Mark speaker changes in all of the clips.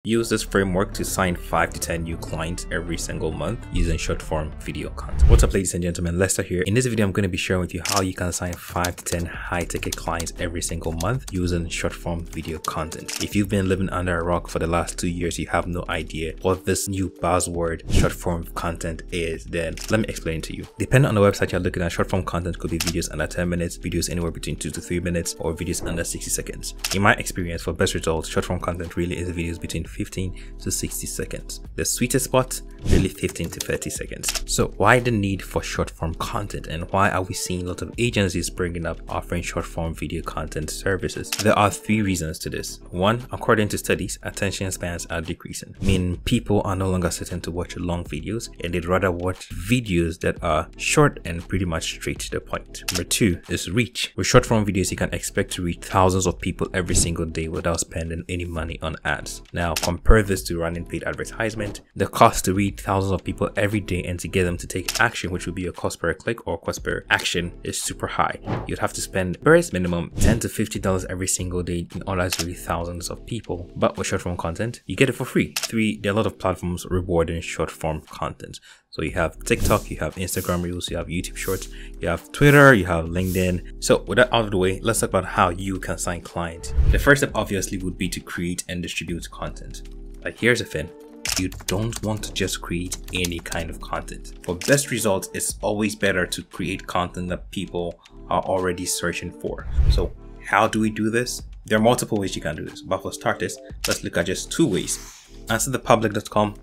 Speaker 1: Use this framework to sign 5 to 10 new clients every single month using short form video content. What's up, ladies and gentlemen, Lester here. In this video, I'm going to be sharing with you how you can sign 5 to 10 high ticket clients every single month using short form video content. If you've been living under a rock for the last 2 years, you have no idea what this new buzzword short form content is, then let me explain to you. Depending on the website you're looking at, short form content could be videos under 10 minutes, videos anywhere between 2 to 3 minutes, or videos under 60 seconds. In my experience, for best results, short form content really is videos between 15 to 60 seconds. The sweetest spot, really 15 to 30 seconds. So why the need for short form content, and why are we seeing a lot of agencies bringing up offering short form video content services? There are 3 reasons to this. 1, according to studies, attention spans are decreasing, meaning people are no longer sitting to watch long videos and they'd rather watch videos that are short and pretty much straight to the point. Number 2 is reach. With short form videos, you can expect to reach thousands of people every single day without spending any money on ads. Now compare this to running paid advertisement. The cost to reach thousands of people every day and to get them to take action, which would be a cost per click or cost per action, is super high. You'd have to spend bare minimum $10 to $50 every single day in order to reach thousands of people. But with short form content, you get it for free. 3, there are a lot of platforms rewarding short form content. So you have TikTok, you have Instagram Reels, you have YouTube Shorts, you have Twitter, you have LinkedIn. So with that out of the way, let's talk about how you can sign clients. The first step obviously would be to create and distribute content. But here's the thing, you don't want to just create any kind of content. For best results, it's always better to create content that people are already searching for. So how do we do this? There are multiple ways you can do this, but for starters, let's look at just 2 ways. AnswerThePublic.com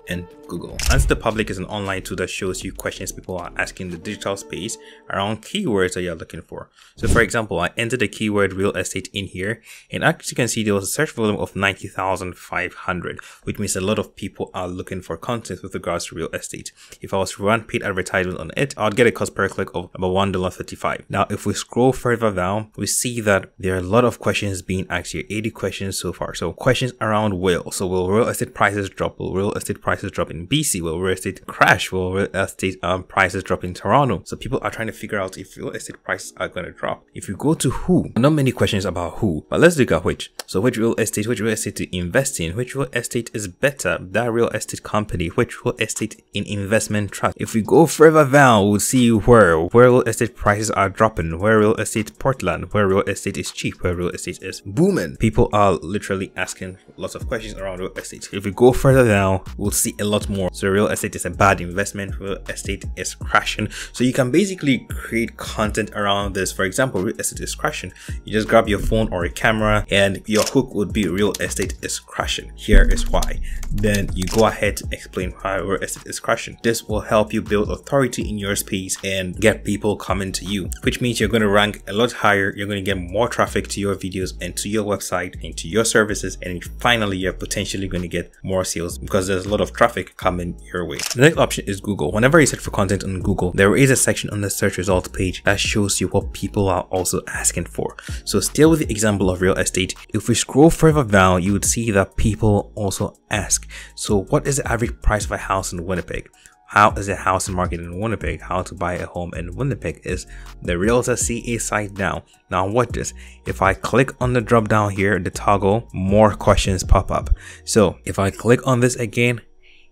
Speaker 1: and Google. Answer the Public is an online tool that shows you questions people are asking the digital space around keywords that you're looking for. So for example, I entered the keyword real estate in here, and as you can see, there was a search volume of 90,500, which means a lot of people are looking for content with regards to real estate. If I was to run paid advertisement on it, I'd get a cost per click of about $1.35. Now, if we scroll further down, we see that there are a lot of questions being asked here, 80 questions so far. So questions around will. So will real estate prices drop? Will real estate prices drop in BC? Will real estate crash? Will real estate prices drop in Toronto? So people are trying to figure out if real estate prices are going to drop. If you go to who, not many questions about who, but let's look at which. So which real estate to invest in, which real estate is better, that real estate company, which real estate in investment trust. If we go further down, we'll see where real estate prices are dropping, where real estate Portland, where real estate is cheap, where real estate is booming. People are literally asking lots of questions around real estate. If we go further down, we'll see a lot more. So real estate is a bad investment, real estate is crashing. So you can basically create content around this. For example, real estate is crashing. You just grab your phone or a camera and your hook would be real estate is crashing. Here is why. Then you go ahead to explain why real estate is crashing. This will help you build authority in your space and get people coming to you, which means you're going to rank a lot higher. You're going to get more traffic to your videos and to your website and to your services. And finally, you're potentially going to get more sales because there's a lot of traffic coming your way. The next option is Google. Whenever you search for content on Google, there is a section on the search results page that shows you what people are also asking for. So still with the example of real estate, if we scroll further down, you would see that people also ask, so what is the average price of a house in Winnipeg? How is the housing market in Winnipeg? How to buy a home in Winnipeg is the Realtor CA site now. Now watch this. If I click on the drop down here, the toggle, more questions pop up. So if I click on this again,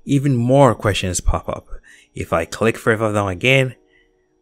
Speaker 1: even more questions pop up. If I click further down again,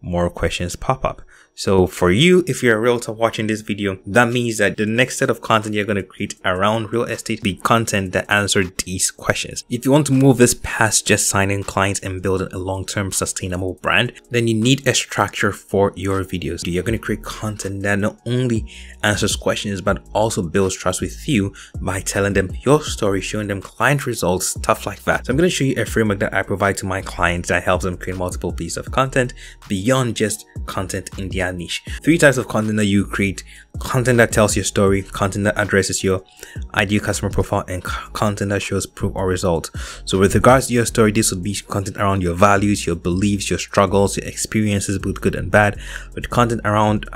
Speaker 1: more questions pop up. So for you, if you're a realtor watching this video, that means that the next set of content you're going to create around real estate be content that answer these questions. If you want to move this past just signing clients and building a long-term sustainable brand, then you need a structure for your videos. You're going to create content that not only answers questions, but also builds trust with you by telling them your story, showing them client results, stuff like that. So I'm going to show you a framework that I provide to my clients that helps them create multiple pieces of content beyond just content in their niche. 3 types of content that you create: content that tells your story, content that addresses your ideal customer profile, and content that shows proof or result. So with regards to your story, this would be content around your values, your beliefs, your struggles, your experiences, both good and bad. With content around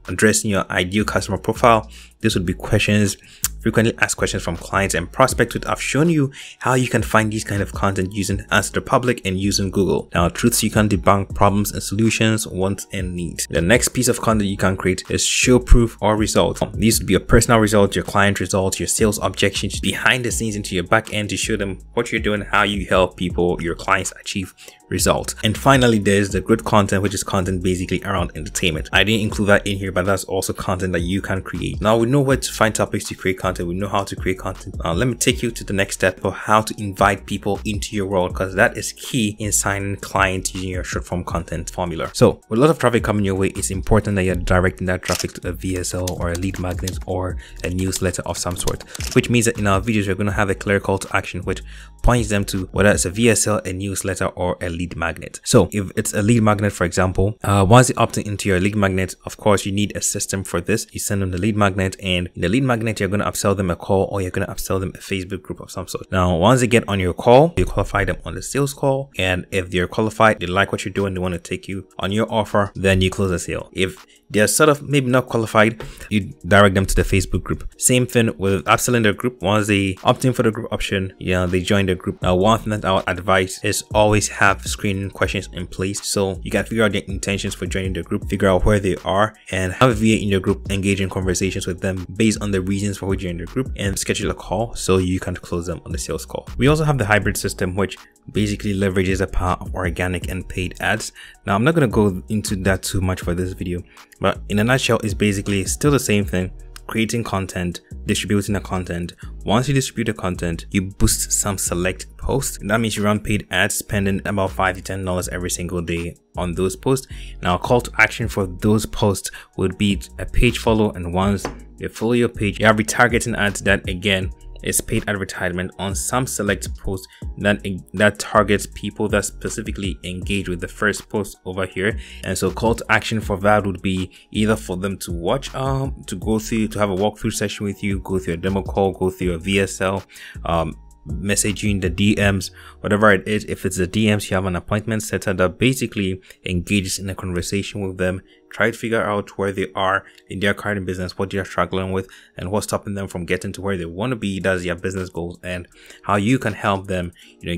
Speaker 1: addressing your ideal customer profile, This would be questions, frequently asked questions from clients and prospects. I've shown you how you can find these kind of content using Answer the Public and using Google. Now, truths you can debunk, problems and solutions, wants and needs. The next piece of content you can create is show proof or results. These would be your personal results, your client results, your sales objections, behind the scenes into your back end to show them what you're doing, how you help people, your clients achieve results. And finally, there's the growth content, which is content basically around entertainment. I didn't include that in here, but that's also content that you can create. Now we know where to find topics to create content. We know how to create content. Let me take you to the next step of how to invite people into your world, because that is key in signing clients using your short form content formula. So with a lot of traffic coming your way, it's important that you're directing that traffic to a VSL or a lead magnet or a newsletter of some sort, which means that in our videos, we're going to have a clear call to action, which points them to whether it's a VSL, a newsletter, or a lead magnet. So if it's a lead magnet, for example, once you opt into your lead magnet, of course, you need a system for this. You send them the lead magnet, and in the lead magnet, you're going to upsell them a call, or you're going to upsell them a Facebook group of some sort. Now, once they get on your call, you qualify them on the sales call. And if they're qualified, they like what you're doing, they want to take you on your offer, then you close the sale. If they're sort of maybe not qualified, you direct them to the Facebook group. Same thing with upselling their group. Once they opt in for the group option, they join the group. Now, one thing that I would advise is always have screening questions in place, so you can figure out their intentions for joining the group, figure out where they are, and have a VA in your group engage in conversations with them based on the reasons for which you're in the group, and schedule a call so you can close them on the sales call. We also have the hybrid system, which basically leverages the power of organic and paid ads. Now, I'm not going to go into that too much for this video, but in a nutshell, it's basically still the same thing. Creating content, distributing the content. Once you distribute the content, you boost some select posts. That means you run paid ads, spending about $5 to $10 every single day on those posts. Now, a call to action for those posts would be a page follow, and once they follow your page, you have retargeting ads that again is paid advertisement on some select posts that targets people that specifically engage with the first post over here. And so call to action for that would be either for them to watch, to go through, to have a walkthrough session with you, go through a demo call, go through a VSL, messaging the DMs, whatever it is. If it's the DMs, you have an appointment setter that basically engages in a conversation with them, try to figure out where they are in their current business, what they're struggling with, and what's stopping them from getting to where they want to be. That's their business goals, and how you can help them,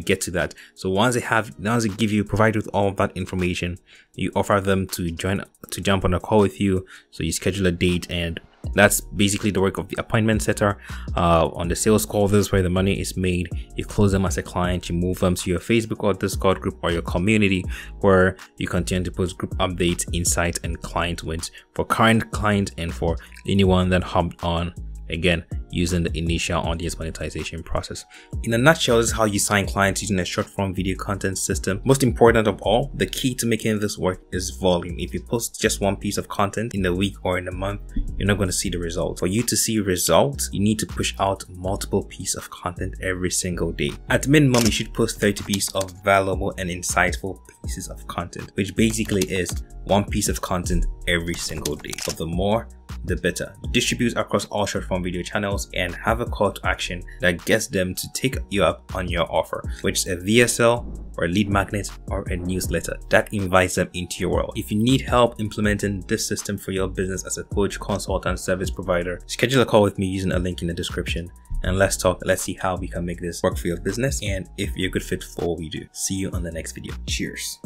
Speaker 1: get to that. So once they provide you with all of that information, you offer them to jump on a call with you. So you schedule a date, and that's basically the work of the appointment setter. On the sales call, this is where the money is made. You close them as a client, you move them to your Facebook or Discord group or your community, where you continue to post group updates, insights, and client wins for current clients and for anyone that hopped on, again, using the initial audience monetization process. In a nutshell, this is how you sign clients using a short form video content system. Most important of all, the key to making this work is volume. If you post just one piece of content in a week or in a month, you're not going to see the results. For you to see results, you need to push out multiple pieces of content every single day. At minimum, you should post 30 pieces of valuable and insightful pieces of content, which basically is one piece of content every single day. So the more, the better. Distribute across all short form video channels and have a call to action that gets them to take you up on your offer, which is a VSL or a lead magnet or a newsletter that invites them into your world. If you need help implementing this system for your business as a coach, consultant, service provider, schedule a call with me using a link in the description, and let's talk. Let's see how we can make this work for your business and if you're a good fit for what we do. See you on the next video. Cheers.